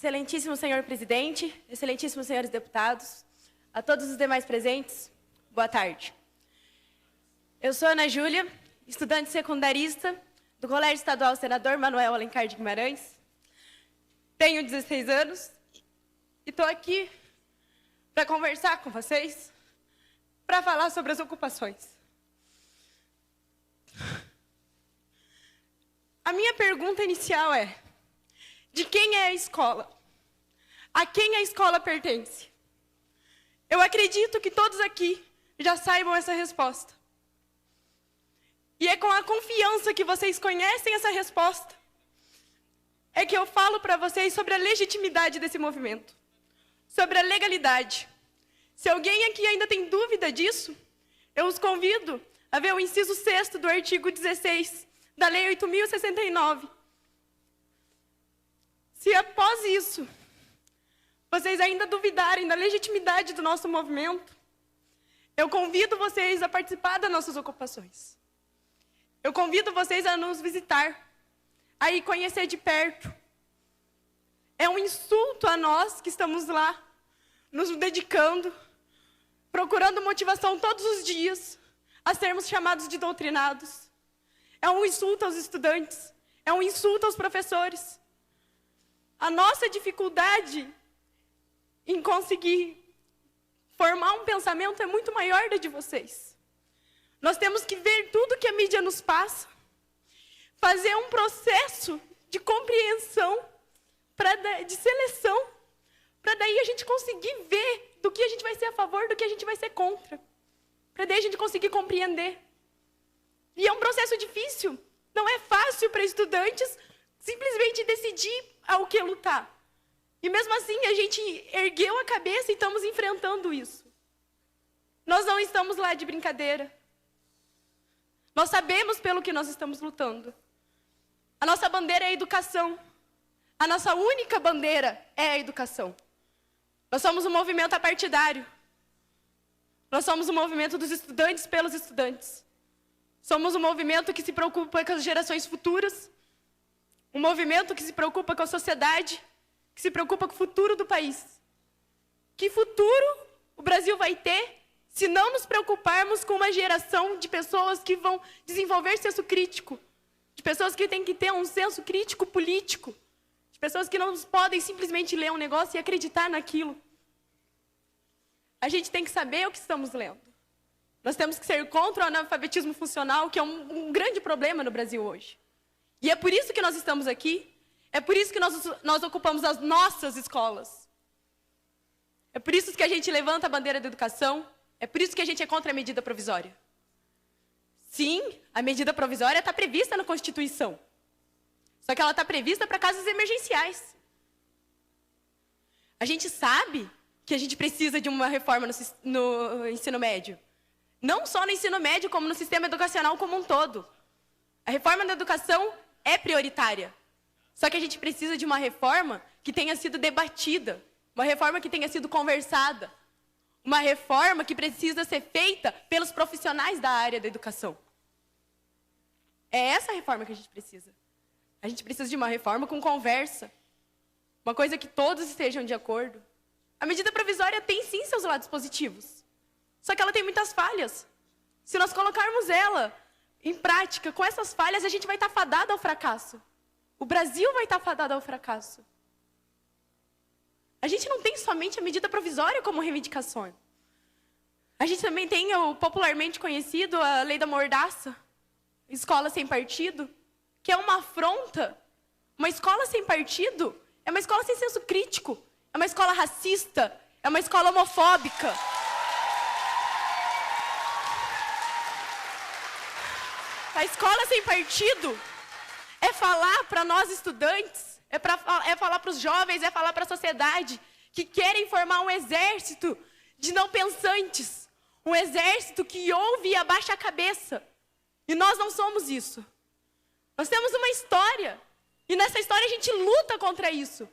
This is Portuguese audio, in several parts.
Excelentíssimo senhor presidente, excelentíssimos senhores deputados, a todos os demais presentes, boa tarde. Eu sou Ana Júlia, estudante secundarista do Colégio Estadual Senador Manoel Alencar de Guimarães. Tenho 16 anos e estou aqui para conversar com vocês, para falar sobre as ocupações. A minha pergunta inicial é: de quem é a escola? A quem a escola pertence? Eu acredito que todos aqui já saibam essa resposta. E é com a confiança que vocês conhecem essa resposta é que eu falo para vocês sobre a legitimidade desse movimento, sobre a legalidade. Se alguém aqui ainda tem dúvida disso, eu os convido a ver o inciso 6º do artigo 16 da Lei 8.069. Se após isso, vocês ainda duvidarem da legitimidade do nosso movimento, eu convido vocês a participar das nossas ocupações. Eu convido vocês a nos visitar, a ir conhecer de perto. É um insulto a nós que estamos lá, nos dedicando, procurando motivação todos os dias, a sermos chamados de doutrinados. É um insulto aos estudantes, é um insulto aos professores. A nossa dificuldade em conseguir formar um pensamento é muito maior da de vocês. Nós temos que ver tudo que a mídia nos passa, fazer um processo de compreensão, de seleção, para daí a gente conseguir ver do que a gente vai ser a favor, do que a gente vai ser contra, para daí a gente conseguir compreender. E é um processo difícil, não é fácil para estudantes simplesmente decidir ao que lutar. E mesmo assim, a gente ergueu a cabeça e estamos enfrentando isso. Nós não estamos lá de brincadeira. Nós sabemos pelo que nós estamos lutando. A nossa bandeira é a educação. A nossa única bandeira é a educação. Nós somos um movimento apartidário. Nós somos um movimento dos estudantes pelos estudantes. Somos um movimento que se preocupa com as gerações futuras. Um movimento que se preocupa com a sociedade, que se preocupa com o futuro do país. Que futuro o Brasil vai ter se não nos preocuparmos com uma geração de pessoas que vão desenvolver senso crítico, de pessoas que têm que ter um senso crítico político, de pessoas que não podem simplesmente ler um negócio e acreditar naquilo. A gente tem que saber o que estamos lendo. Nós temos que ser contra o analfabetismo funcional, que é um grande problema no Brasil hoje. E é por isso que nós estamos aqui, é por isso que nós ocupamos as nossas escolas. É por isso que a gente levanta a bandeira da educação, é por isso que a gente é contra a medida provisória. Sim, a medida provisória está prevista na Constituição. Só que ela está prevista para casos emergenciais. A gente sabe que a gente precisa de uma reforma no ensino médio. Não só no ensino médio, como no sistema educacional como um todo. A reforma da educação é prioritária. Só que a gente precisa de uma reforma que tenha sido debatida, uma reforma que tenha sido conversada, uma reforma que precisa ser feita pelos profissionais da área da educação. É essa reforma que a gente precisa. A gente precisa de uma reforma com conversa, uma coisa que todos estejam de acordo. A medida provisória tem sim seus lados positivos, só que ela tem muitas falhas. Se nós colocarmos ela em prática, com essas falhas, a gente vai estar fadado ao fracasso. O Brasil vai estar fadado ao fracasso. A gente não tem somente a medida provisória como reivindicação. A gente também tem o popularmente conhecido, a lei da mordaça, escola sem partido, que é uma afronta. Uma escola sem partido é uma escola sem senso crítico, é uma escola racista, é uma escola homofóbica. A escola sem partido é falar para nós estudantes, é falar para os jovens, é falar para a sociedade que querem formar um exército de não pensantes, um exército que ouve e abaixa a cabeça. E nós não somos isso. Nós temos uma história, e nessa história a gente luta contra isso.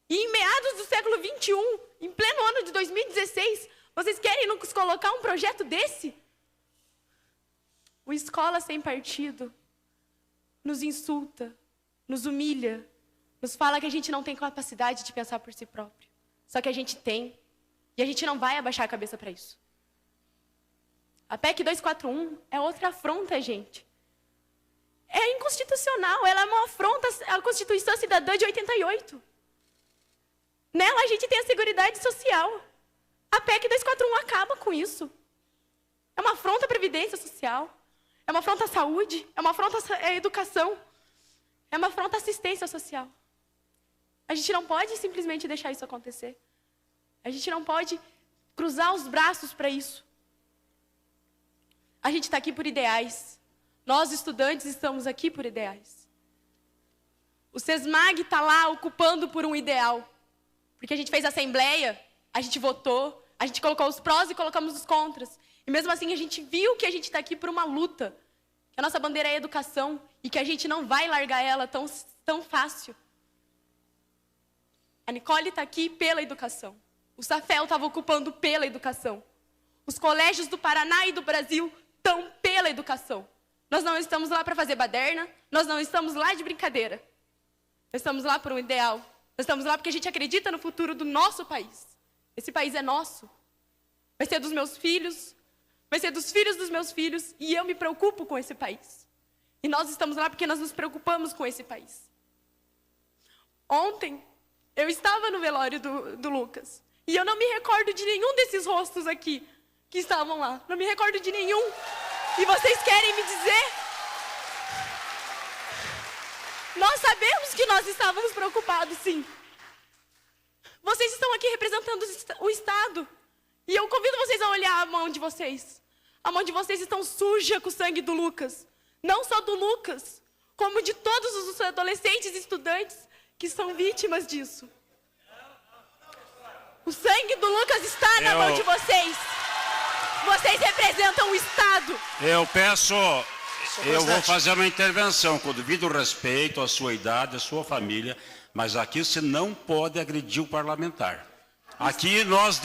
E em meados do século XXI, em pleno ano de 2016, vocês querem nos colocar um projeto desse? O Escola Sem Partido nos insulta, nos humilha, nos fala que a gente não tem capacidade de pensar por si próprio. Só que a gente tem. E a gente não vai abaixar a cabeça para isso. A PEC 241 é outra afronta, gente. É inconstitucional. Ela é uma afronta à Constituição Cidadã de 88. Nela a gente tem a Seguridade Social. A PEC 241 acaba com isso. É uma afronta à Previdência Social. É uma afronta à saúde. É uma afronta à educação. É uma afronta à assistência social. A gente não pode simplesmente deixar isso acontecer. A gente não pode cruzar os braços para isso. A gente está aqui por ideais. Nós, estudantes, estamos aqui por ideais. O SESMAG está lá ocupando por um ideal. Porque a gente fez assembleia, a gente votou, a gente colocou os prós e colocamos os contras. E mesmo assim a gente viu que a gente está aqui por uma luta. Que a nossa bandeira é a educação e que a gente não vai largar ela tão fácil. A Nicole está aqui pela educação. O Safel estava ocupando pela educação. Os colégios do Paraná e do Brasil estão pela educação. Nós não estamos lá para fazer baderna, nós não estamos lá de brincadeira. Nós estamos lá por um ideal. Nós estamos lá porque a gente acredita no futuro do nosso país. Esse país é nosso. Vai ser dos meus filhos, vai ser dos filhos dos meus filhos, e eu me preocupo com esse país. E nós estamos lá porque nós nos preocupamos com esse país. Ontem, eu estava no velório do Lucas. E eu não me recordo de nenhum desses rostos aqui que estavam lá. Não me recordo de nenhum. E vocês querem me dizer? Nós sabemos que nós estávamos preocupados, sim. Vocês estão aqui representando o Estado. E eu convido vocês a olhar a mão de vocês. A mão de vocês está suja com o sangue do Lucas. Não só do Lucas, como de todos os adolescentes e estudantes que são vítimas disso. O sangue do Lucas está na mão de vocês. Vocês representam o Estado. Eu vou fazer uma intervenção com devido respeito à sua idade, à sua família, mas aqui você não pode agredir o parlamentar. Aqui nós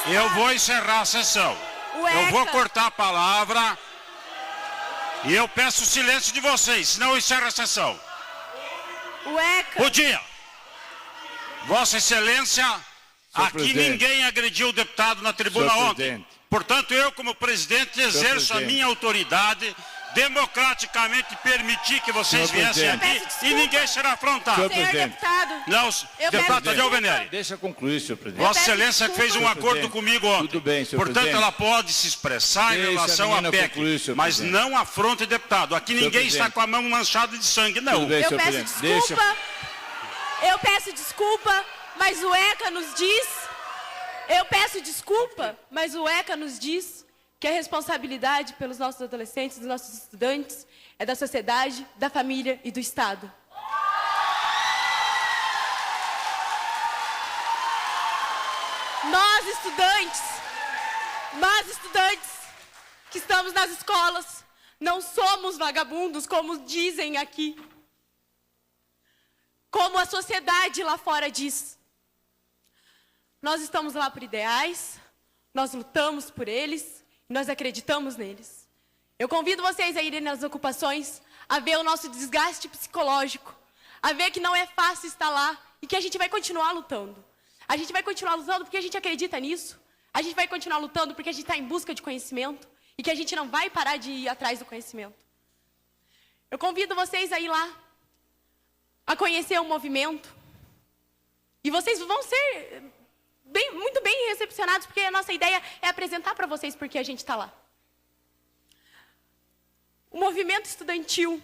Eu vou encerrar a sessão. Eu vou cortar a palavra e eu peço o silêncio de vocês, senão eu encerro a sessão. Bom dia. Vossa Excelência, aqui ninguém agrediu o deputado na tribuna ontem. Portanto, eu, como presidente, exerço a minha autoridade, democraticamente permitir que vocês viessem aqui e ninguém será afrontado. Senhor deputado. Não, deputado Tadeu Venere. Deixa concluir, senhor presidente. Vossa Excelência fez um acordo comigo ontem. Tudo bem, senhor Portanto, presidente. ela pode se expressar em relação à PEC, mas não afronte deputado. Aqui ninguém está com a mão manchada de sangue, não. Tudo bem, Eu senhor peço presidente. desculpa. Eu peço desculpa, mas o ECA nos diz... Eu peço desculpa, mas o ECA nos diz que a responsabilidade pelos nossos adolescentes, dos nossos estudantes, é da sociedade, da família e do Estado. Nós, estudantes que estamos nas escolas, não somos vagabundos, como dizem aqui. Como a sociedade lá fora diz. Nós estamos lá por ideais, nós lutamos por eles, nós acreditamos neles. Eu convido vocês a irem nas ocupações, a ver o nosso desgaste psicológico, a ver que não é fácil estar lá e que a gente vai continuar lutando. A gente vai continuar lutando porque a gente acredita nisso. A gente vai continuar lutando porque a gente está em busca de conhecimento e que a gente não vai parar de ir atrás do conhecimento. Eu convido vocês a ir lá, a conhecer o movimento. E vocês vão ser muito bem recepcionados, porque a nossa ideia é apresentar para vocês porque a gente está lá. O movimento estudantil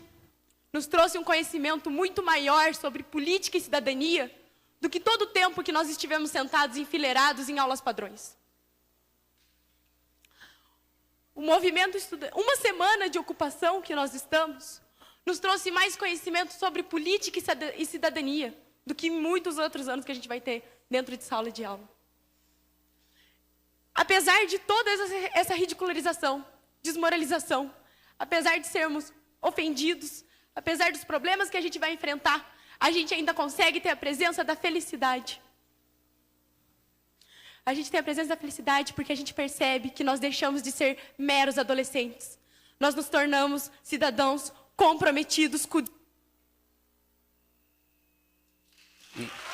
nos trouxe um conhecimento muito maior sobre política e cidadania do que todo o tempo que nós estivemos sentados enfileirados em aulas padrões. O movimento estudantil, uma semana de ocupação que nós estamos, nos trouxe mais conhecimento sobre política e cidadania do que muitos outros anos que a gente vai ter dentro de sala de aula. Apesar de toda essa ridicularização, desmoralização, apesar de sermos ofendidos, apesar dos problemas que a gente vai enfrentar, a gente ainda consegue ter a presença da felicidade. A gente tem a presença da felicidade porque a gente percebe que nós deixamos de ser meros adolescentes. Nós nos tornamos cidadãos comprometidos com um